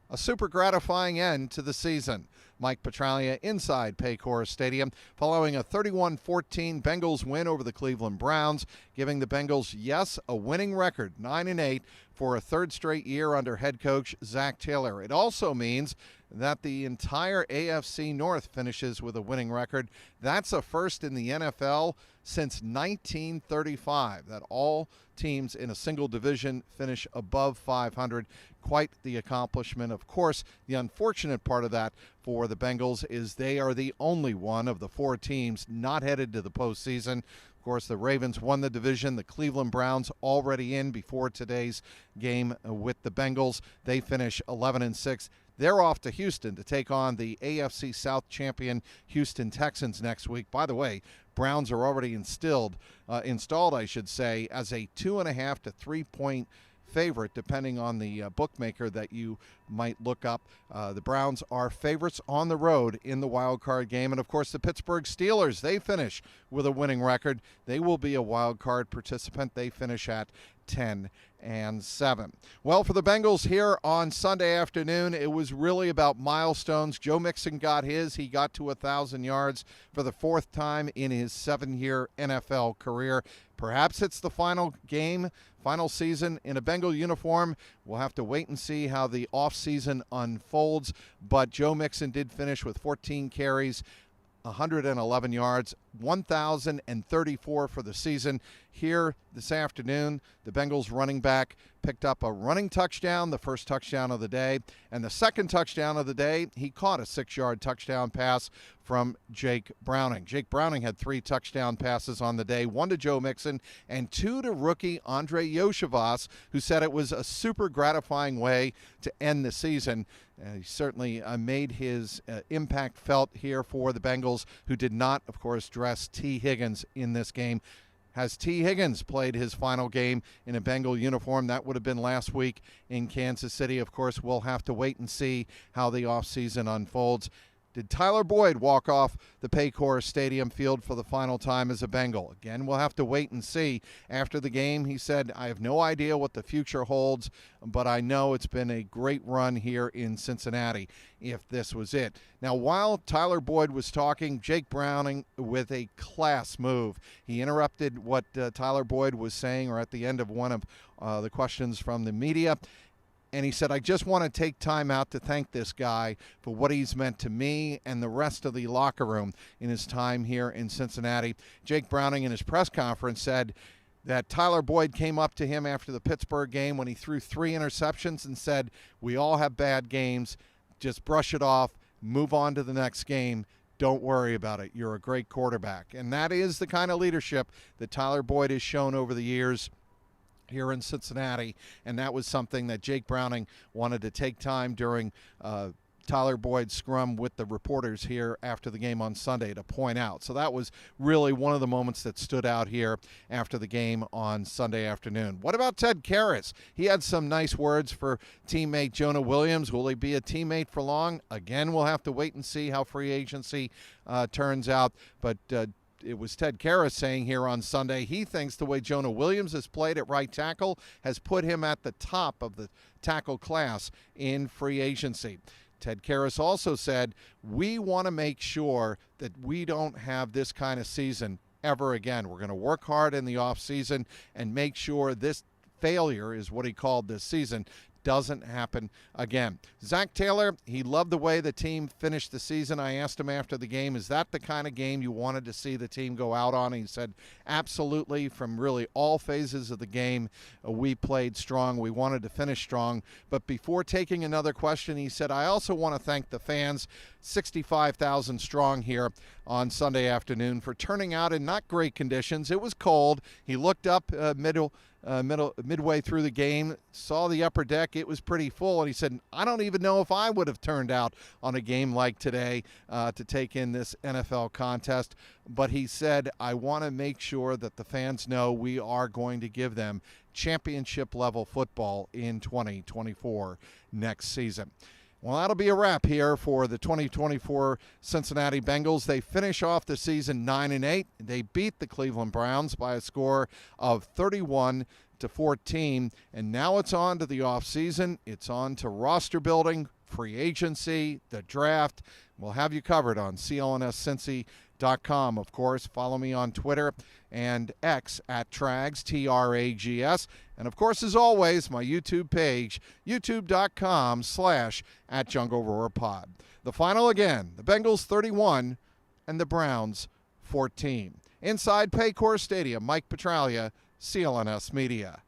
A super gratifying end to the season. Mike Petraglia inside Paycor Stadium following a 31-14 Bengals win over the Cleveland Browns, giving the Bengals, yes, a winning record, 9-8, for a third straight year under head coach Zac Taylor. It also means that the entire AFC North finishes with a winning record. That's a first in the NFL since 1935, that all teams in a single division finish above 500. Quite the accomplishment. Of course, the unfortunate part of that for the Bengals is they are the only one of the four teams not headed to the postseason. Of course, the Ravens won the division. The Cleveland Browns already in before today's game with the Bengals. They finish 11-6. They're off to Houston to take on the AFC South champion Houston Texans next week. By the way, Browns are already installed, as a 2.5 to 3 point favorite, depending on the bookmaker that you might look up. The Browns are favorites on the road in the wild card game. And, of course, the Pittsburgh Steelers, they finish with a winning record. They will be a wild card participant. They finish at 10-7. Well, for the Bengals here on Sunday afternoon, it was really about milestones. Joe Mixon got his. He got to 1,000 yards for the fourth time in his 7-year NFL career. Perhaps it's the final game, final season in a Bengal uniform. We'll have to wait and see how the offseason unfolds. But Joe Mixon did finish with 14 carries, 111 yards, 1,034 for the season. Here this afternoon, the Bengals running back picked up a running touchdown, the first touchdown of the day, and the second touchdown of the day, he caught a 6-yard touchdown pass from Jake Browning. Jake Browning had 3 touchdown passes on the day, 1 to Joe Mixon and 2 to rookie Andre Yoshivas, who said it was a super gratifying way to end the season. He certainly made his impact felt here for the Bengals, who did not, of course, dress T. Higgins in this game. Has T. Higgins played his final game in a Bengal uniform? That would have been last week in Kansas City. Of course, we'll have to wait and see how the offseason unfolds. Did Tyler Boyd walk off the Paycor Stadium field for the final time as a Bengal? Again, we'll have to wait and see. After the game, he said, I have no idea what the future holds, but I know it's been a great run here in Cincinnati, if this was it. Now, while Tyler Boyd was talking, Jake Browning with a class move. He interrupted what Tyler Boyd was saying, or at the end of one of the questions from the media, and he said, I just want to take time out to thank this guy for what he's meant to me and the rest of the locker room in his time here in Cincinnati. Jake Browning in his press conference said that Tyler Boyd came up to him after the Pittsburgh game when he threw 3 interceptions and said, we all have bad games. Just brush it off. Move on to the next game. Don't worry about it. You're a great quarterback. And that is the kind of leadership that Tyler Boyd has shown over the years here in Cincinnati, and that was something that Jake Browning wanted to take time during Tyler Boyd's scrum with the reporters here after the game on Sunday to point out. So that was really one of the moments that stood out here after the game on Sunday afternoon. What about Ted Karras? He had some nice words for teammate Jonah Williams. Will he be a teammate for long? Again, we'll have to wait and see how free agency turns out, but it was Ted Karras saying here on Sunday he thinks the way Jonah Williams has played at right tackle has put him at the top of the tackle class in free agency. Ted Karras also said, we want to make sure that we don't have this kind of season ever again. We're going to work hard in the offseason and make sure this failure, is what he called this season, doesn't happen again. Zac Taylor, he loved the way the team finished the season. I asked him after the game, is that the kind of game you wanted to see the team go out on? And he said, absolutely. From really all phases of the game, we played strong. We wanted to finish strong. But before taking another question, he said, I also want to thank the fans, 65,000 strong here on Sunday afternoon, for turning out in not great conditions. It was cold. He looked up midway through the game, saw the upper deck. It was pretty full, and he said, I don't even know if I would have turned out on a game like today to take in this NFL contest. But he said, I want to make sure that the fans know we are going to give them championship-level football in 2024 next season. Well, that'll be a wrap here for the 2024 Cincinnati Bengals. They finish off the season 9-8. They beat the Cleveland Browns by a score of 31-14. to 14, and now it's on to the offseason. It's on to roster building, free agency, the draft. We'll have you covered on CLNSCincy.com, of course. Follow me on Twitter and X at Trags, Trags. And, of course, as always, my YouTube page, youtube.com/@JungleRoarPod. The final again, the Bengals 31 and the Browns 14. Inside Paycor Stadium, Mike Petraglia, CLNS Media.